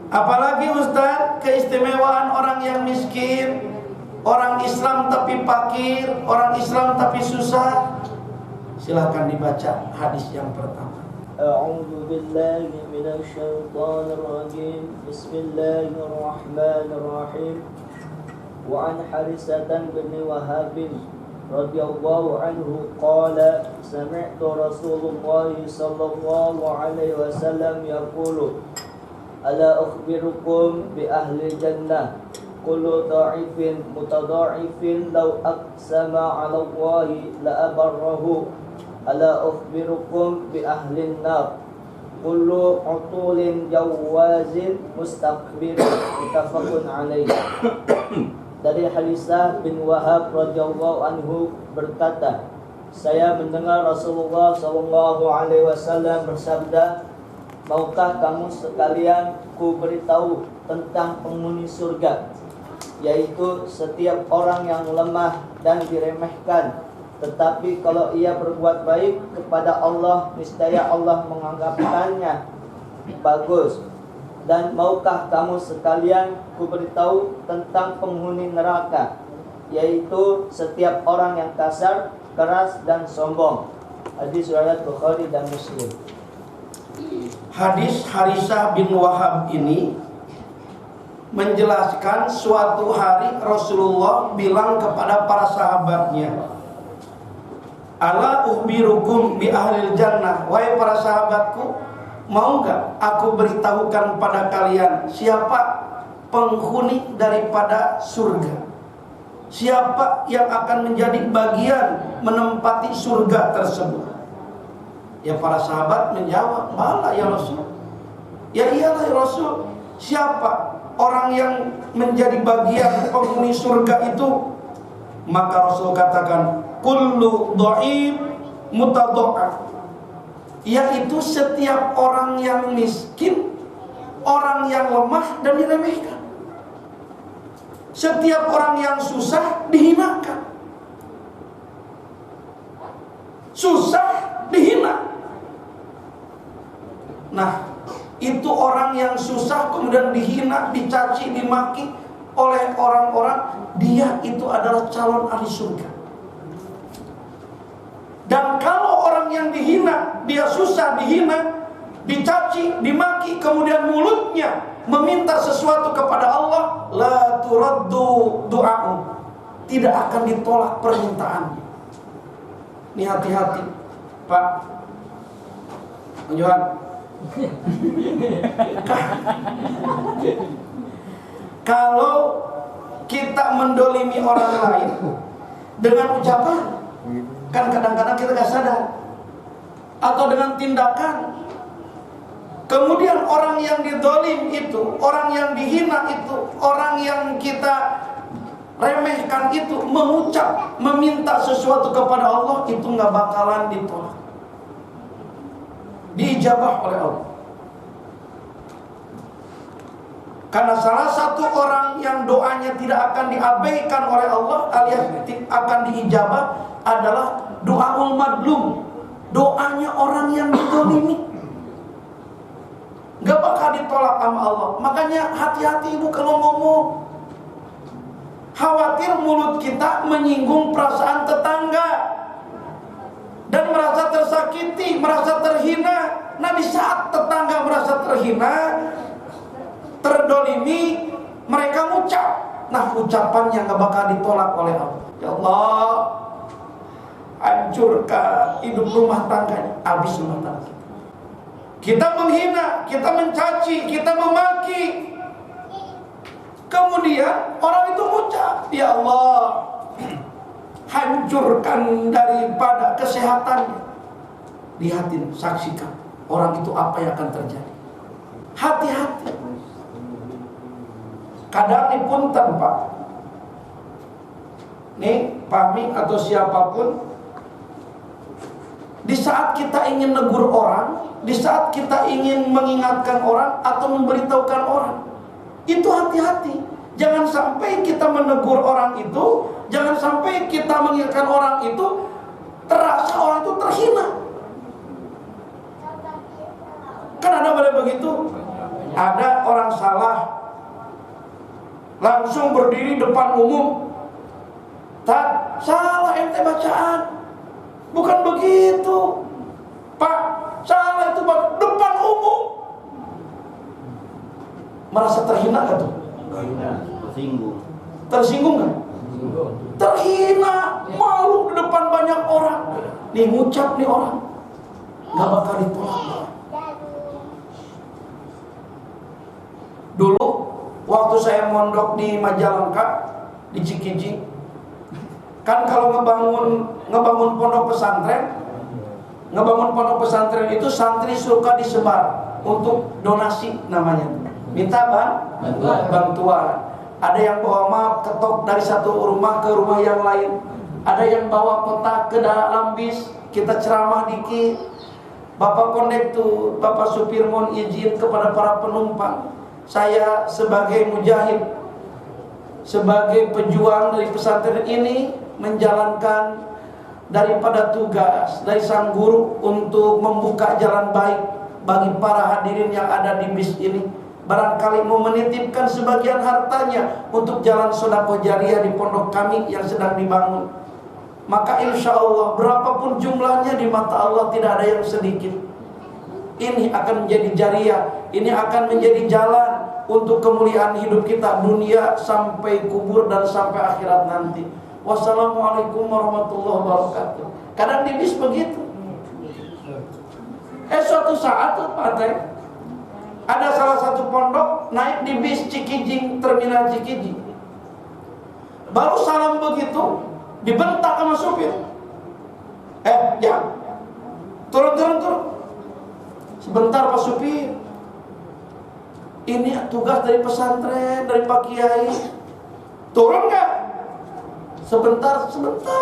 Apalagi Ustaz, keistimewaan orang yang miskin, orang Islam tapi fakir, orang Islam tapi susah. Silahkan dibaca hadis yang pertama. A'udzu billahi minasy syaithanir rajim. Bismillahirrahmanirrahim. Wa an Harisatan bin Wahab radhiyallahu anhu qala sami'tu Rasulullah sallallahu alaihi wasallam yaqulu ala ukhbirukum bi ahli jannah kullu dha'ifin mutadha'ifin law aqsama 'ala Allahi la abarrahu ala ukhbirukum bi ahli an-nar kullu utulin jawazin mustakbir muttafaqun alaihi. Dari Harisah bin Wahab radhiyallahu anhu berkata, saya mendengar Rasulullah sallallahu alaihi wasallam bersabda, maukah kamu sekalian ku beritahu tentang penghuni surga, yaitu setiap orang yang lemah dan diremehkan, tetapi kalau ia berbuat baik kepada Allah, niscaya Allah menganggapkannya bagus. Dan maukah kamu sekalian ku beritahu tentang penghuni neraka, yaitu setiap orang yang kasar, keras dan sombong. Hadis riwayat Bukhari dan Muslim. Hadis Harisah bin Wahab ini menjelaskan suatu hari Rasulullah bilang kepada para sahabatnya, ala ukhbirukum bi ahlil jannah, wahai para sahabatku, mau gak aku beritahukan pada kalian siapa penghuni daripada surga, siapa yang akan menjadi bagian menempati surga tersebut. Ya para sahabat menjawab, bala ya Rasul. Ya iyalah ya Rasul. Siapa orang yang menjadi bagian penghuni surga itu? Maka Rasul katakan, kullu dhaif mutadha'af, yaitu setiap orang yang miskin, orang yang lemah dan diremehkan, setiap orang yang susah dihinakan, susah dihina. Nah, itu orang yang susah kemudian dihina, dicaci, dimaki oleh orang-orang, dia itu adalah calon ahli surga. Dan kalau orang yang dihina, dia susah dihina, dicaci, dimaki, kemudian mulutnya meminta sesuatu kepada Allah, la turaddu du'a'u, tidak akan ditolak permintaannya. Ini hati-hati, Pak Johan. Kalau kita mendolimi orang lain dengan ucapan, kan kadang-kadang kita gak sadar, atau dengan tindakan, kemudian orang yang didolim itu, orang yang dihina itu, orang yang kita remehkan itu mengucap, meminta sesuatu kepada Allah, itu gak bakalan ditolak, diijabah oleh Allah. Karena salah satu orang yang doanya tidak akan diabaikan oleh Allah alias akan diijabah adalah doaul madlum, doanya orang yang dizalimi. Gak bakal ditolak sama Allah. Makanya hati-hati ibu kalau ngomong, khawatir mulut kita menyinggung perasaan tetangga dan merasa tersakiti, merasa terhina. Nah, di saat tetangga merasa terhina, terdolimi, mereka ngucap, nah ucapannya gak bakal ditolak oleh Allah. Ya Allah, hancurkan hidup rumah tangganya, habis rumah tangga. Kita menghina, kita mencaci, kita memaki, kemudian orang itu mengucap, ya Allah, hancurkan daripada kesehatannya. Lihatin, saksikan orang itu apa yang akan terjadi. Hati-hati. Kadang ini pun tanpa nih Pami atau siapapun, di saat kita ingin negur orang, di saat kita ingin mengingatkan orang atau memberitahukan orang, itu hati-hati. Jangan sampai kita menegur orang itu, jangan sampai kita mengingatkan orang itu terasa orang itu terhina. Kan ada boleh begitu? Ada orang salah, langsung berdiri depan umum. Tak, salah ente bacaan. Bukan begitu. Pak, salah itu depan umum. Merasa terhina gak tuh? Tersinggung. Tersinggung gak? Terhina, malu di depan banyak orang. Nih ngucap nih orang, gak bakal ditolak. Dulu waktu saya mondok di Majalengka, di Cikijing, kan kalau ngebangun pondok pesantren itu santri suka disebar untuk donasi namanya, minta bantuan. Ada yang bawa map ketok dari satu rumah ke rumah yang lain, ada yang bawa kotak ke dalam bis, kita ceramah dikit. Bapak kondektur, Bapak supir mohon izin kepada para penumpang, saya sebagai mujahid, sebagai pejuang dari pesantren ini, menjalankan daripada tugas dari sang guru untuk membuka jalan baik bagi para hadirin yang ada di bis ini. Barangkali mau menitipkan sebagian hartanya untuk jalan sedekah jariah di pondok kami yang sedang dibangun. Maka insya Allah berapapun jumlahnya di mata Allah tidak ada yang sedikit. Ini akan menjadi jariah, ini akan menjadi jalan untuk kemuliaan hidup kita dunia sampai kubur dan sampai akhirat nanti. Wassalamualaikum warahmatullahi wabarakatuh. Kadang di bis begitu. Suatu saat tuh Pak, ada salah satu pondok naik di bis Cikijing, terminal Cikijing. Baru salam begitu, dibentak sama supir. Ya, turun. Sebentar Pak supir, ini tugas dari pesantren, dari Pak Kiai. Turun gak? Sebentar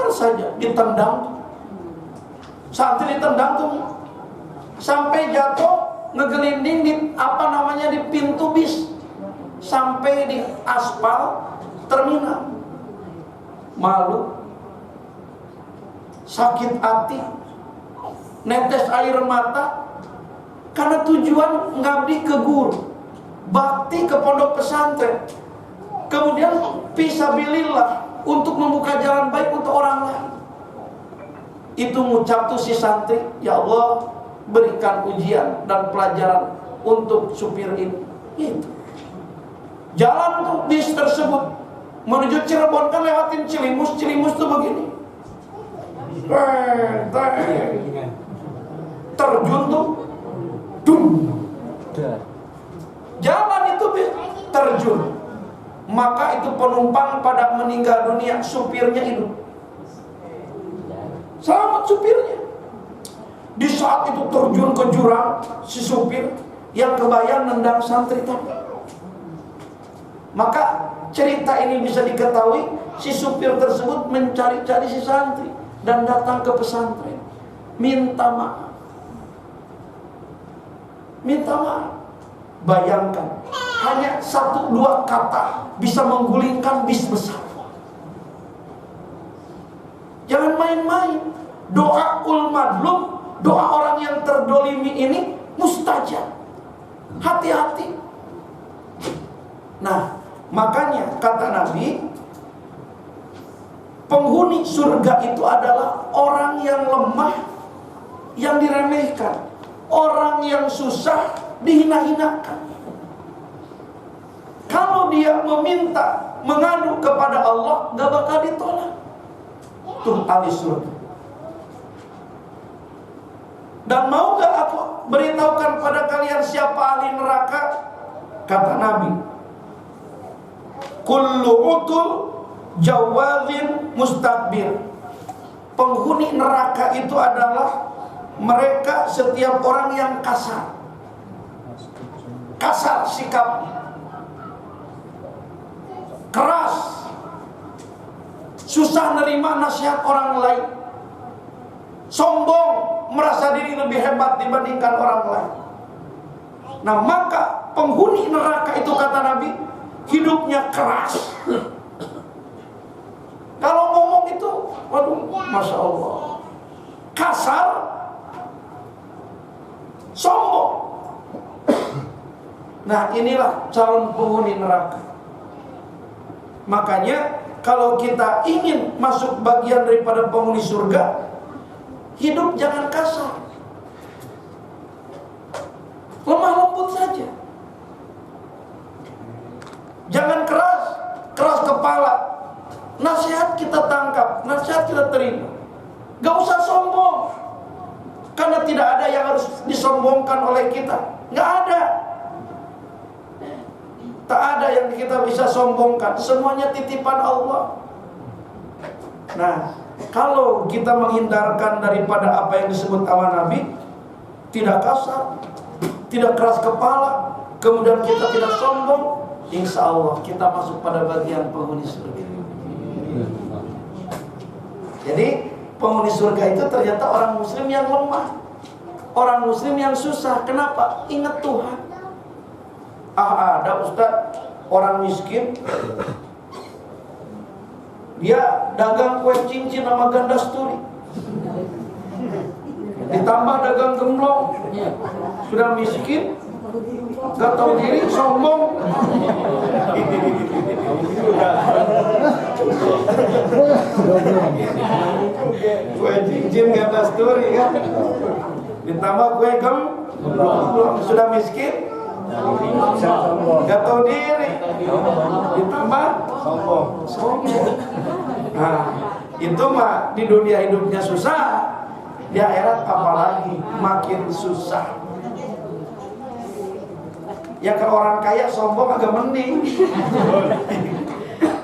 saja, ditendang. Santri ditendang tuh, sampai jatuh, ngegelinding di di pintu bis, sampai di aspal terminal. Malu, sakit hati, netes air mata, karena tujuan ngabdi ke guru, bakti ke pondok pesantren, kemudian fisabilillah untuk membuka jalan baik untuk orang lain. Itu ngucap tuh si santri, ya Allah berikan ujian dan pelajaran untuk supir ini. Itu jalan tuh bis tersebut menuju Cirebon, kan lewatin Cilimus tuh begini, terjun tuh, jalan itu bis terjun, maka itu penumpang pada meninggal dunia, supirnya hidup. Selamat supirnya. Di saat itu terjun ke jurang, si supir yang kebayang nendang santri tadi. Maka cerita ini bisa diketahui, si supir tersebut mencari-cari si santri dan datang ke pesantren, minta maaf. Bayangkan, hanya 1-2 kata bisa menggulingkan bis besar. Jangan main-main. Doa ul madlum, doa orang yang terdolimi ini mustajab. Hati-hati. Nah, makanya kata Nabi, penghuni surga itu adalah orang yang lemah, yang diremehkan, orang yang susah, dihina-hinakan. Kalau dia meminta, mengadu kepada Allah, gak bakal ditolak. Tuh ahli surga. Dan mau gak aku beritahukan pada kalian siapa ahli neraka? Kata Nabi, kullu utul jawazin mustakbir. Penghuni neraka itu adalah mereka setiap orang yang kasar sikapnya, keras, susah nerima nasihat orang lain, sombong, merasa diri lebih hebat dibandingkan orang lain. Nah, maka penghuni neraka itu kata Nabi, hidupnya keras. Kalau ngomong itu, waduh, Masya Allah, kasar, sombong. Nah, inilah calon penghuni neraka. Makanya kalau kita ingin masuk bagian daripada penghuni surga, hidup jangan kasar, lemah lembut saja. Jangan keras kepala. Nasihat kita tangkap, nasihat kita terima. Gak usah sombong, karena tidak ada yang harus disombongkan oleh kita. Gak ada. Tak ada yang kita bisa sombongkan. Semuanya titipan Allah. Nah, kalau kita menghindarkan daripada apa yang disebut sama Nabi, tidak kasar, tidak keras kepala, kemudian kita tidak sombong, insya Allah kita masuk pada bagian penghuni surga. Jadi penghuni surga itu ternyata orang muslim yang lemah, orang muslim yang susah. Kenapa? Ingat Tuhan. Ada Ustaz orang miskin, dia dagang kue cincin sama ganda sturi, ditambah dagang gemblong, sudah miskin, gak tahu diri, sombong. Kue cincin ganda sturi kan, ditambah kue gemblong, sudah miskin, gak tahu diri, ditambah sombong. Nah, itu mah di dunia hidupnya susah, di akhirat apalagi makin susah. Ya kalau orang kaya sombong agak mending.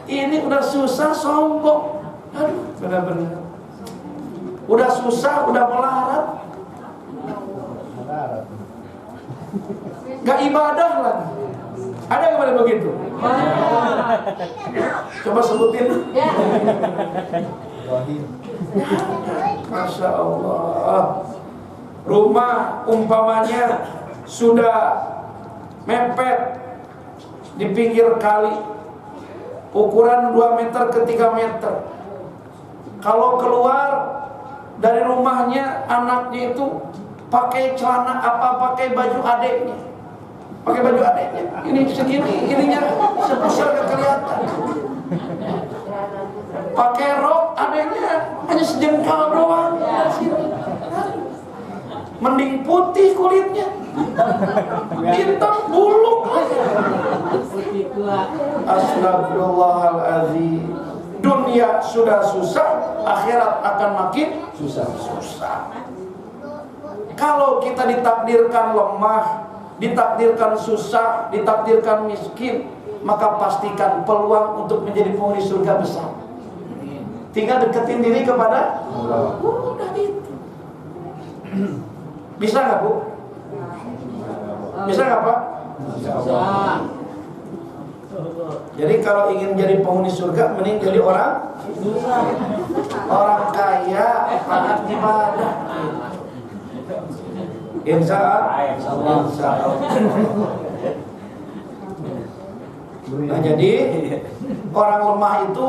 Ini udah susah sombong. Aduh, benar-benar. Udah susah, udah melarat. Gak ibadah lagi. Ada yang pada begitu? Coba sebutin. Masya Allah. Rumah umpamanya sudah mepet di pinggir kali, ukuran 2 meter ke 3 meter. Kalau keluar dari rumahnya, anaknya itu pakai celana apa, pakai baju adeknya, ini segini, ininya sebesar gak kelihatan. Pakai rok adeknya hanya sejengkal doang. Mending putih kulitnya, hitam buluk. Astagfirullahaladzim. Dunia sudah susah, akhirat akan makin susah. Kalau kita ditakdirkan lemah, ditakdirkan susah, ditakdirkan miskin, maka pastikan peluang untuk menjadi penghuni surga besar. Tinggal deketin diri kepada Allah. Udah itu. Bisa nggak, Bu? Bisa nggak, Pak? Bisa. Jadi kalau ingin jadi penghuni surga, mending jadi orang kaya, taat ibadah. Insya Allah. Nah, jadi orang lemah itu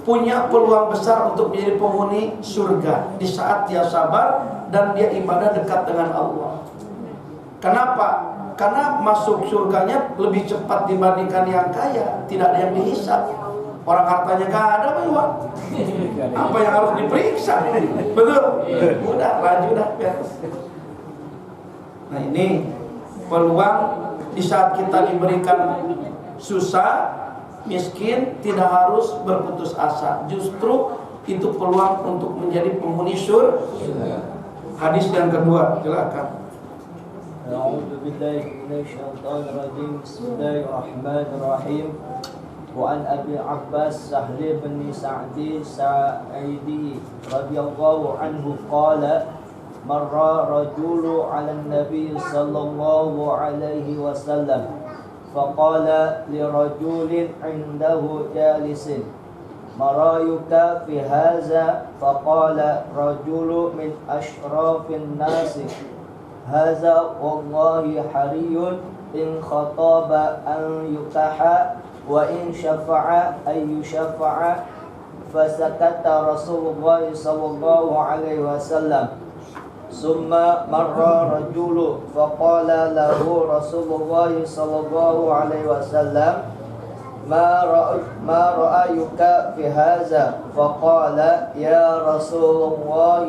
punya peluang besar untuk menjadi penghuni surga di saat dia sabar dan dia ibadah dekat dengan Allah. Kenapa? Karena masuk surganya lebih cepat dibandingkan yang kaya, tidak ada yang dihisap. Orang hartanya gak ada, Pak. Apa yang harus diperiksa? Betul? Udah, lanjut dah. Nah, ini peluang di saat kita diberikan susah, miskin, tidak harus berputus asa. Justru itu peluang untuk menjadi penghuni surga. Hadis yang kedua, silakan. A'udzu billahi minasyaitonir rajim. Bismillahirrahmanirrahim. Wa an Abi Abbas Sahl bin Sa'idi radhiyallahu anhu qala marra rajulu 'ala an-nabi sallallahu alaihi wasallam faqala li rajulin 'indahu jalisin marayuka fi hadza faqala rajulu min ashrafin nasi hadza wallahi hariyun in khataba an yutaha wa in syafa'a ay yushafa'a fasakata Rasulullah sallallahu alaihi wasallam Summa marra rajulu faqala lahu Rasulullah sallallahu alaihi wasallam ma ra'ayuka fi hadza faqala ya Rasulullah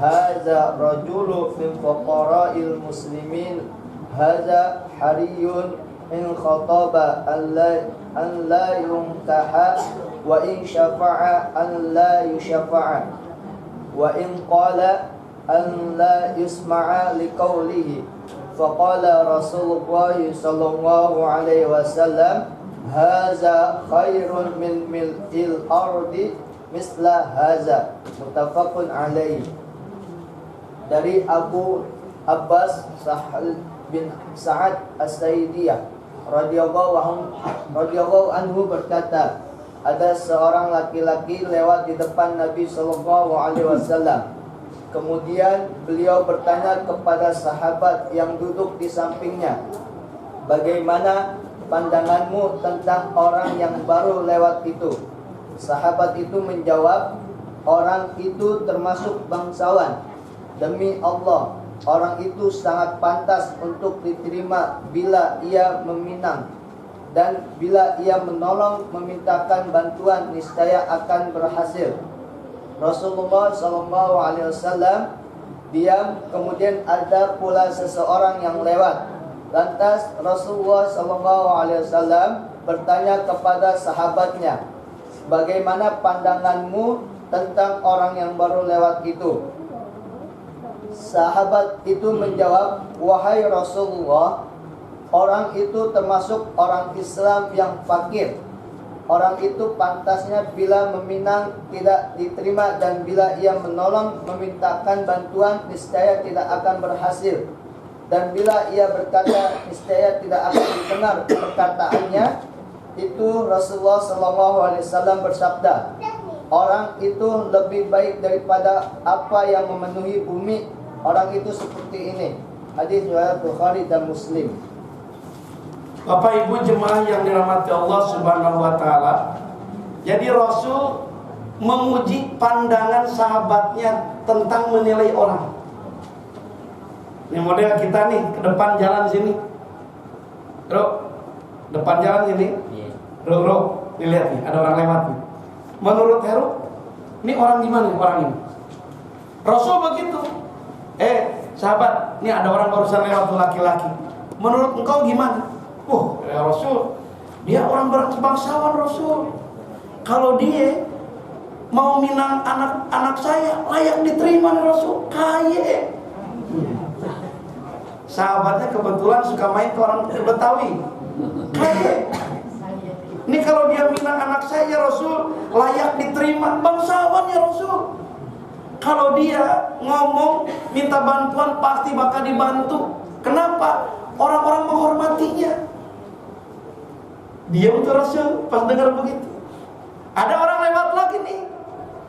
hadza rajulu min fuqara'il muslimin hadza hariyun in khataba an la yunkaha wa in syafa'a an la yushafa'a wa in qala an la yusma'a liqawlihi faqala Rasulullah sallallahu alaihi wasallam haza khairun min mil'il ardi misla haza. Muttafaqun alaihi. Dari Abu Abbas Sahal bin Sa'ad As-Sa'idiyah radhiyallahu anhu berkata, ada seorang laki-laki lewat di depan Nabi sallallahu alaihi wasallam. Kemudian beliau bertanya kepada sahabat yang duduk di sampingnya, bagaimana pandanganmu tentang orang yang baru lewat itu? Sahabat itu menjawab, orang itu termasuk bangsawan. Demi Allah, orang itu sangat pantas untuk diterima bila ia meminang, dan bila ia menolong memintakan bantuan niscaya akan berhasil. Rasulullah SAW diam, kemudian ada pula seseorang yang lewat. Lantas Rasulullah SAW bertanya kepada sahabatnya, bagaimana pandanganmu tentang orang yang baru lewat itu? Sahabat itu menjawab, wahai Rasulullah, orang itu termasuk orang Islam yang fakir. Orang itu pantasnya bila meminang tidak diterima, dan bila ia menolong memintakan bantuan niscaya tidak akan berhasil. Dan bila ia berkata niscaya tidak akan didengar perkataannya. Itu Rasulullah SAW bersabda, orang itu lebih baik daripada apa yang memenuhi bumi. Orang itu seperti ini. Hadis riwayat Bukhari dan Muslim. Bapak Ibu jemaah yang dirahmati Allah Subhanahu wa taala. Jadi Rasul memuji pandangan sahabatnya tentang menilai orang. Ini model kita nih, ke depan jalan sini. Bro, depan jalan sini. Bro, dilihat nih, ada orang lewat nih. Menurut Heru, ini orang gimana nih orang ini? Rasul begitu. Sahabat, ini ada orang barusan lewat tuh laki-laki. Menurut engkau gimana? Ya Rasul, dia orang bangsawan Rasul. Kalau dia mau minang anak saya, layak diterima nih Rasul. Kaya. Sahabatnya kebetulan suka main ke orang Betawi. Kaya. Ini kalau dia minang anak saya Rasul, layak diterima. Bangsawan ya Rasul. Kalau dia ngomong minta bantuan pasti bakal dibantu. Kenapa? Orang-orang menghormatinya. Dia untuk Rasul pas dengar begitu. Ada orang lewat lagi nih.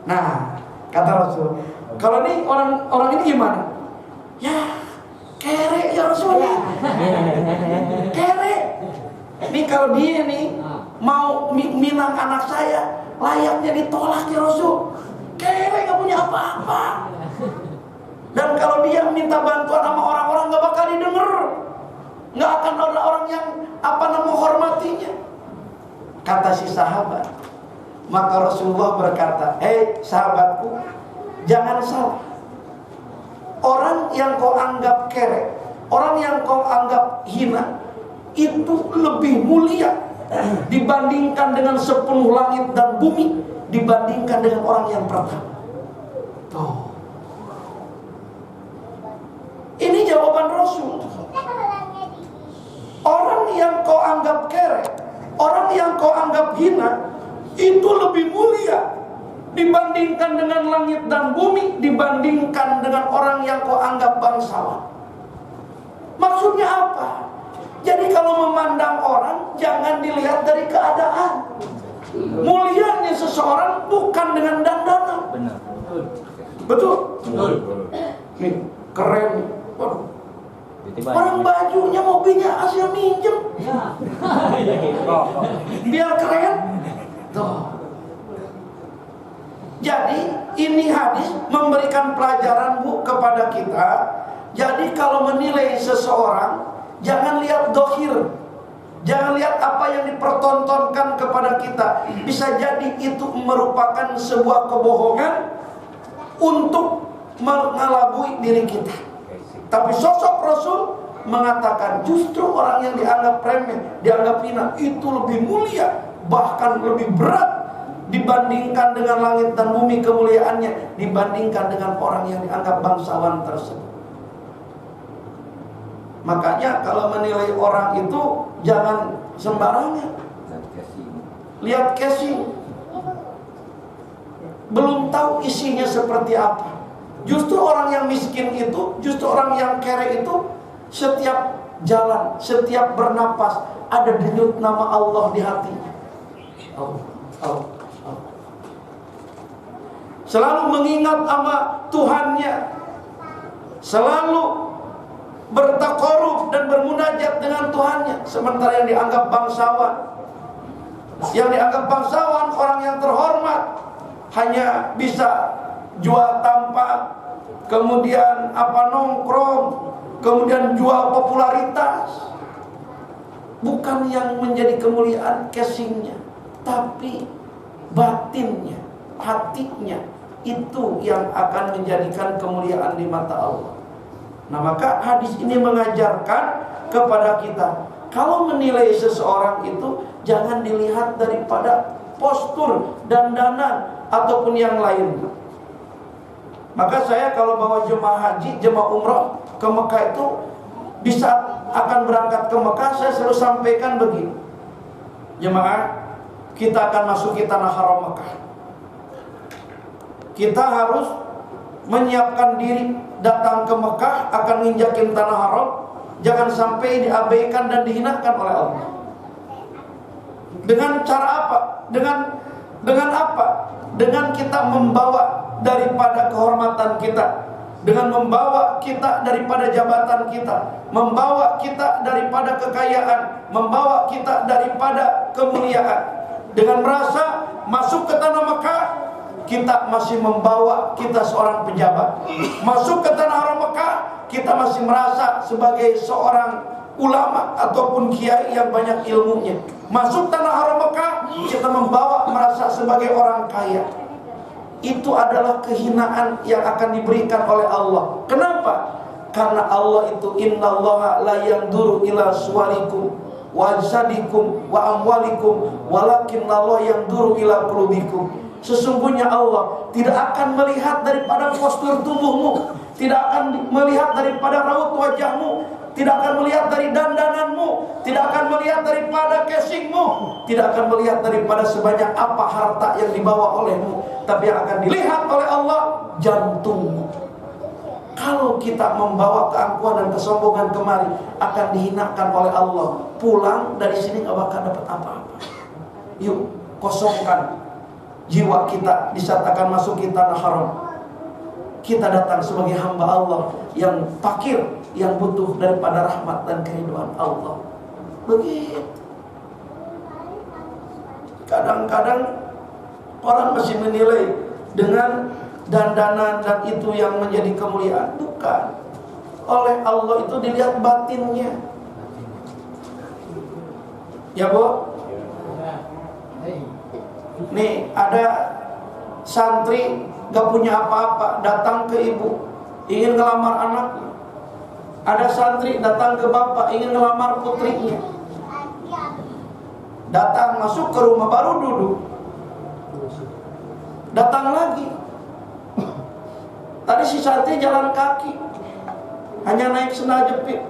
Nah, kata Rasul, kalau nih orang ini gimana? Ya, kere ya Rasul. Kere. Nih kalau dia nih mau minang anak saya, layaknya ditolak ya Rasul. Kere, gak punya apa-apa. Dan kalau dia minta bantuan sama orang-orang gak bakal didengar. Gak akan ada orang yang menghormatinya. Kata si sahabat. Maka Rasulullah berkata, sahabatku, jangan salah. Orang yang kau anggap kere, orang yang kau anggap hina, itu lebih mulia dibandingkan dengan 10 langit dan bumi, dibandingkan dengan orang yang pertama. Tuh. Ini jawaban Rasul. Orang yang kau anggap kere, orang yang kau anggap hina, itu lebih mulia dibandingkan dengan langit dan bumi, dibandingkan dengan orang yang kau anggap bangsawan. Maksudnya apa? Jadi kalau memandang orang, jangan dilihat dari keadaan. Mulianya seseorang bukan dengan dandanan. Benar. Betul? Betul. Nih, keren. Waduh. Orang bajunya, mobilnya hasil minjem. Biar keren. Tuh. Jadi ini hadis memberikan pelajaran Bu kepada kita. Jadi kalau menilai seseorang, jangan lihat dohir, jangan lihat apa yang dipertontonkan kepada kita. Bisa jadi itu merupakan sebuah kebohongan untuk mengelabui diri kita. Tapi sosok Rasul mengatakan justru orang yang dianggap remeh, dianggap hina, itu lebih mulia, bahkan lebih berat dibandingkan dengan langit dan bumi kemuliaannya, dibandingkan dengan orang yang dianggap bangsawan tersebut. Makanya kalau menilai orang itu jangan sembarangan. Lihat casing, belum tahu isinya seperti apa. Justru orang yang miskin itu, justru orang yang kere itu, setiap jalan, setiap bernapas ada denyut nama Allah di hatinya. Allah. Selalu mengingat sama Tuhannya, selalu bertakarub dan bermunajat dengan Tuhannya. Sementara yang dianggap bangsawan, orang yang terhormat, hanya bisa jual tampak, kemudian nongkrong, kemudian jual popularitas. Bukan yang menjadi kemuliaan casingnya, tapi batinnya, hatinya, itu yang akan menjadikan kemuliaan di mata Allah. Nah, maka hadis ini mengajarkan kepada kita, kalau menilai seseorang itu jangan dilihat daripada postur, dandanan ataupun yang lain. Maka saya kalau bawa jemaah haji, jemaah umrah ke Mekah itu, bisa akan berangkat ke Mekah, saya selalu sampaikan begini, jemaah, kita akan masuki tanah haram Mekah. Kita harus menyiapkan diri datang ke Mekah, akan nginjakin tanah haram, jangan sampai diabaikan dan dihinakan oleh Allah. Dengan cara apa? Dengan apa? Dengan kita membawa daripada kehormatan kita, dengan membawa kita daripada jabatan kita, membawa kita daripada kekayaan, membawa kita daripada kemuliaan. Dengan merasa masuk ke tanah Mekah, kita masih membawa kita seorang pejabat. Masuk ke tanah haram Mekah, kita masih merasa sebagai seorang ulama ataupun kiai yang banyak ilmunya. Masuk tanah haram Mekah, kita membawa merasa sebagai orang kaya. Itu adalah kehinaan yang akan diberikan oleh Allah. Kenapa? Karena Allah itu innallaha la yanzuru ila suwarikum wa ajsadikum wa amwalikum walakinnallaha yanzuru ila qulubikum. Sesungguhnya Allah tidak akan melihat daripada postur tubuhmu, tidak akan melihat daripada raut wajahmu, tidak akan melihat dari dandananmu, tidak akan melihat daripada casingmu, tidak akan melihat daripada sebanyak apa harta yang dibawa olehmu, tapi yang akan dilihat oleh Allah jantungmu. Kalau kita membawa keangkuhan dan kesombongan kemari, akan dihinakan oleh Allah. Pulang dari sini gak bakal dapat apa-apa. Yuk, kosongkan jiwa kita di saat akan masuk ke tanah haram. Kita datang sebagai hamba Allah yang fakir, yang butuh daripada rahmat dan keridhaan Allah. Begitu. Kadang-kadang orang masih menilai dengan dandanan dan itu yang menjadi kemuliaan. Bukan. Oleh Allah itu dilihat batinnya. Ya, Bu? Nih, ada santri gak punya apa-apa, datang ke ibu, ingin ngelamar anaknya. Ada santri datang ke bapak, ingin ngelamar putrinya. Datang, masuk ke rumah, baru duduk. Datang lagi. Tadi si santri jalan kaki, hanya naik sendal jepit.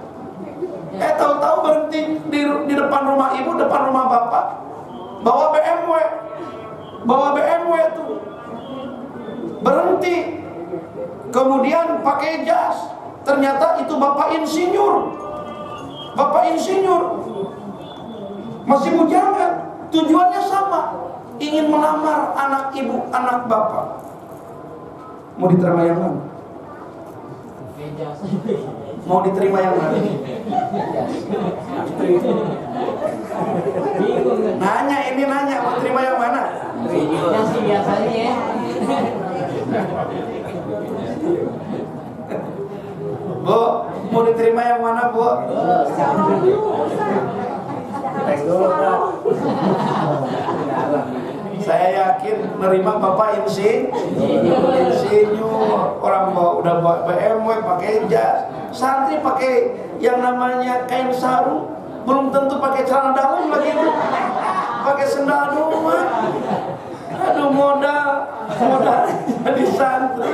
Tahu-tahu berhenti di depan rumah ibu, depan rumah bapak, bawa BMW itu, berhenti, kemudian pakai jas, ternyata itu bapak insinyur, masih bujangan, tujuannya sama, ingin melamar anak ibu, anak bapak. Mau diterima yang mana? Mau diterima yang mana? Nanya, mau terima yang mana? Yang biasanya ya. Bu, mau diterima yang mana, Bu? Saya yakin menerima Bapak insinyur, orang udah bawa BMW, pakai jas. Santri pakai yang namanya kain sarung, belum tentu pakai celana dalam lagi itu, pakai sendal doang. Aduh, modal jadi santri,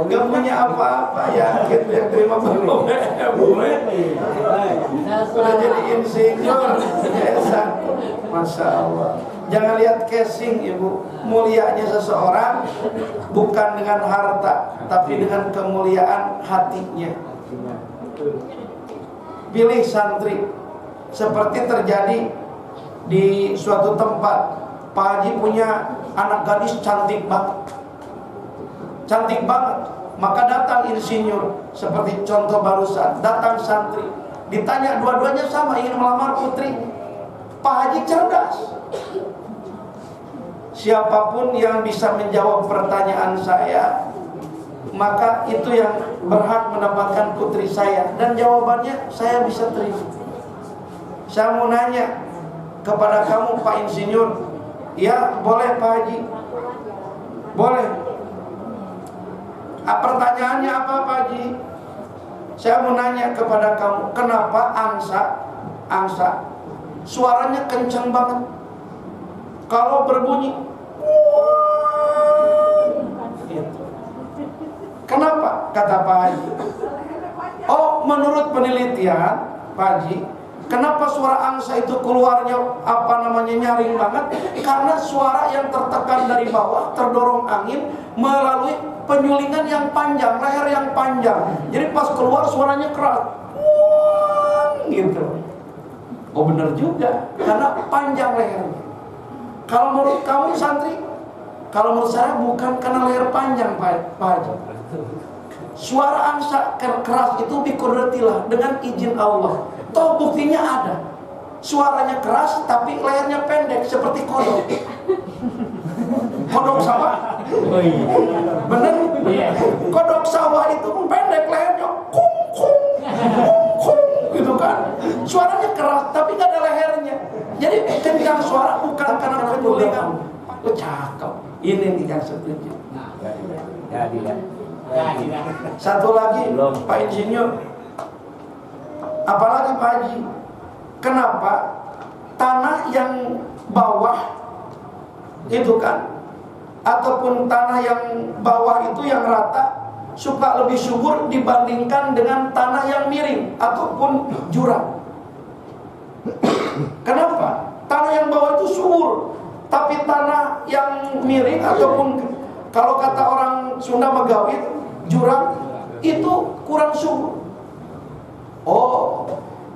nggak punya apa-apa, yakin yang terima BMW, udah jadi insinyur, Masya Allah. Jangan lihat casing, Ibu. Mulianya seseorang bukan dengan harta, tapi dengan kemuliaan hatinya. Pilih santri. Seperti terjadi di suatu tempat, Pak Haji punya anak gadis cantik banget. Cantik banget. Maka datang insinyur, seperti contoh barusan, datang santri. Ditanya, dua-duanya sama, ingin melamar putri. Pak Haji cerdas. Siapapun yang bisa menjawab pertanyaan saya, maka itu yang berhak mendapatkan putri saya. Dan jawabannya saya bisa terima. Saya mau nanya kepada kamu, Pak Insinyur. Ya, boleh Pak Haji. Boleh. Pertanyaannya apa, Pak Haji? Saya mau nanya kepada kamu, kenapa angsa suaranya kencang banget? Kalau berbunyi, kenapa? Kata Pak Haji. Oh, menurut penelitian Pak Haji, kenapa suara angsa itu keluarnya nyaring banget? Karena suara yang tertekan dari bawah terdorong angin melalui penyulingan yang panjang, leher yang panjang. Jadi pas keluar suaranya keras, gitu. Oh, benar juga, karena panjang lehernya. Kalau menurut kamu santri, kalau menurut saya bukan karena leher panjang, Pak Haji. Suara angsa keras itu biqudratillah, dengan izin Allah. Toh buktinya ada. Suaranya keras tapi lehernya pendek seperti kodok. Kodok sawah. Bener? Kodok sawah itu pendek lehernya, kum gitu kan. Suaranya keras tapi nggak ada lehernya. Jadi kencang suara bukan karena penyulingan. Oh, cakep. Ini nih yang setuju. Satu lagi, Pak Insinyur. Apalagi Pak Haji, kenapa tanah yang bawah itu kan, ataupun tanah yang bawah itu yang rata suka lebih subur dibandingkan dengan tanah yang miring ataupun jurang? Kenapa? Tanah yang bawah itu subur, tapi tanah yang miring ataupun kalau kata orang Sunda Megawit, jurang itu kurang subur. Oh,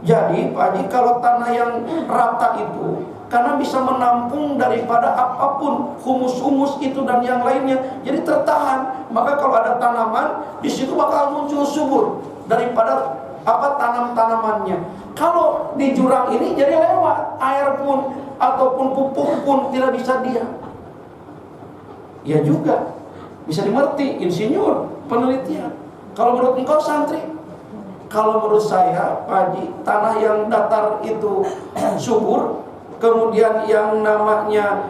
jadi Pak Haji, kalau tanah yang rata itu karena bisa menampung daripada apapun, humus-humus itu dan yang lainnya, jadi tertahan. Maka kalau ada tanaman di situ bakal muncul subur daripada tanam-tanamannya. Kalau di jurang ini jadi lewat air pun ataupun pupuk pun tidak bisa diam. Ya juga bisa dimengerti, insinyur, penelitian. Kalau menurut engkau santri, kalau menurut saya Pak Haji, tanah yang datar itu subur, kemudian yang namanya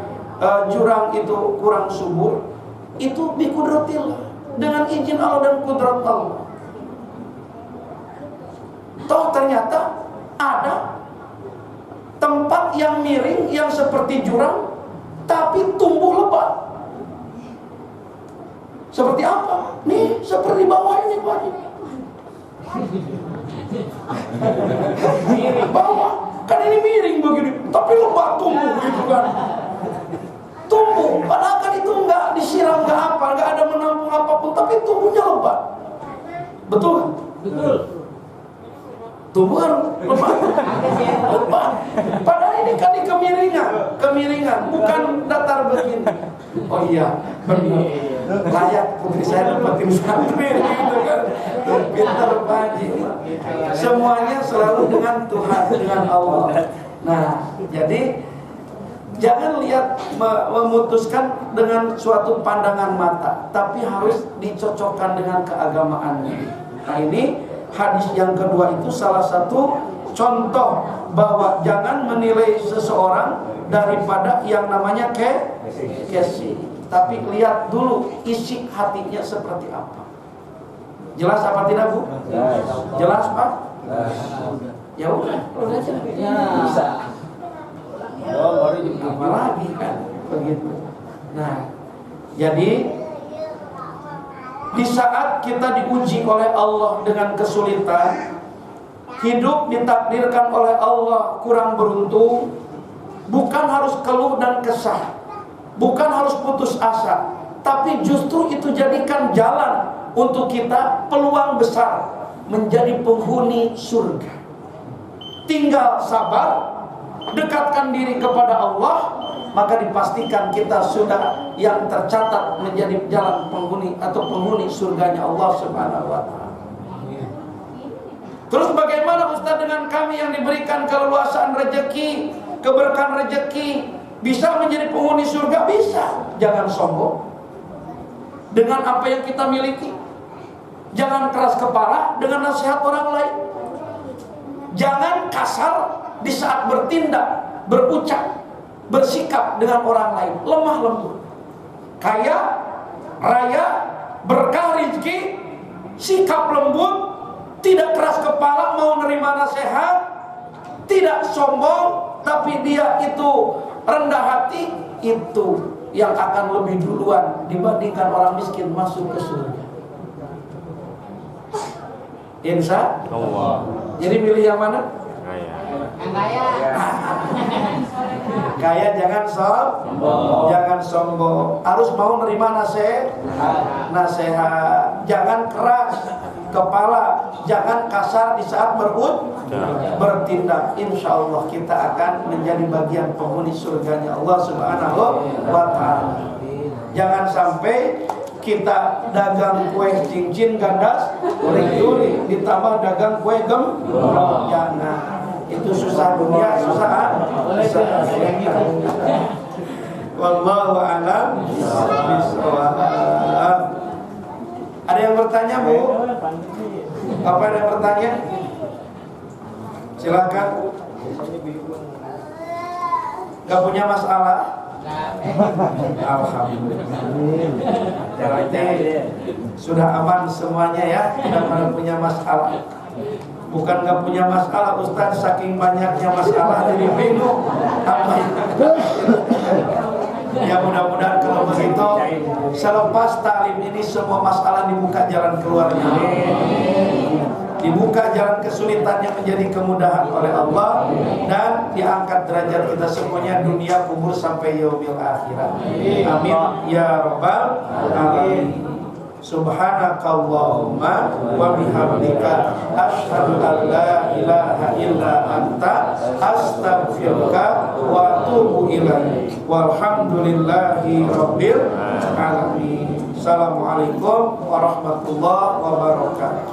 jurang itu kurang subur, itu biqudratillah, dengan izin Allah dan kudrat Allah. Toh ternyata ada tempat yang miring yang seperti jurang tapi tumbuh lebat. Seperti apa? Nih, seperti bawah ini Pak Haji. Bawah kan ini miring begini, tapi lebat tumbuh gitu kan. Tumbuh, padahal kan itu nggak disiram, nggak apa, nggak ada menampung apapun, tapi tumbuhnya lebat. Betul? Betul. Tumbuh kan lebat. Lebat. Padahal ini kan di kemiringan, bukan datar begini. Oh iya, benar. Layak putri saya dapatin santri gitu kan. Pintar Pak Haji. Semuanya selalu dengan Tuhan, dengan Allah. Nah, jadi Jangan lihat memutuskan dengan suatu pandangan mata, tapi harus dicocokkan dengan keagamaannya. Nah, ini hadis yang kedua itu salah satu contoh bahwa jangan menilai seseorang daripada yang namanya casing, tapi lihat dulu isi hatinya seperti apa. Jelas apa tidak, Bu? Jelas, Pak? Ya udah, bisa. Apa lagi kan begitu. Nah, jadi di saat kita diuji oleh Allah dengan kesulitan, hidup ditakdirkan oleh Allah kurang beruntung, bukan harus keluh dan kesah, bukan harus putus asa, tapi justru itu jadikan jalan untuk kita peluang besar menjadi penghuni surga. Tinggal sabar, dekatkan diri kepada Allah, maka dipastikan kita sudah yang tercatat menjadi jalan penghuni atau penghuni surganya Allah Subhanahu wa Ta'ala. Terus bagaimana Ustaz dengan kami yang diberikan keleluasaan rezeki, keberkahan rezeki, bisa menjadi penghuni surga? Bisa. Jangan sombong dengan apa yang kita miliki. Jangan keras kepala dengan nasihat orang lain. Jangan kasar di saat bertindak, berucap, bersikap dengan orang lain. Lemah lembut, kaya, raya, berkah rezeki, sikap lembut, tidak keras kepala, mau nerima nasihat, tidak sombong, tapi dia itu rendah hati. Itu yang akan lebih duluan dibandingkan orang miskin masuk ke surga. Insya Allah. Jadi milih yang mana? Kaya. Kaya jangan sombong, jangan sombong. Harus mau nerima nasihat. Jangan keras kepala, jangan kasar di saat bertindak. Insya Allah kita akan menjadi bagian penghuni surganya Allah Subhanahu wa Ta'ala. Jangan sampai kita dagang kue cincin gandas duri ditambah dagang kue gemblong. Jangan. Itu susah dunia, susah akhirat. Wallahu a'lam bishawab. Ada yang bertanya, Bu? Apa ada yang bertanya? Silakan. Gak punya masalah? Alhamdulillah. Berarti sudah aman semuanya ya, tidak ada punya masalah. Bukan gak punya masalah, Ustaz, saking banyaknya masalah jadi bingung. Apa itu? Ya mudah-mudahan kalau begitu selepas taklim ini semua masalah dibuka jalan keluarnya, dibuka jalan kesulitannya menjadi kemudahan oleh Allah, dan diangkat derajat kita semuanya dunia kubur sampai yaumil akhirat. Amin ya rabbal alamin. Subhanakallahumma wa bihamdika asyhadu an la ilaha illa anta astaghfiruka wa atubu ilaik. Walhamdulillahi rabbil alamin. Assalamualaikum warahmatullahi wabarakatuh.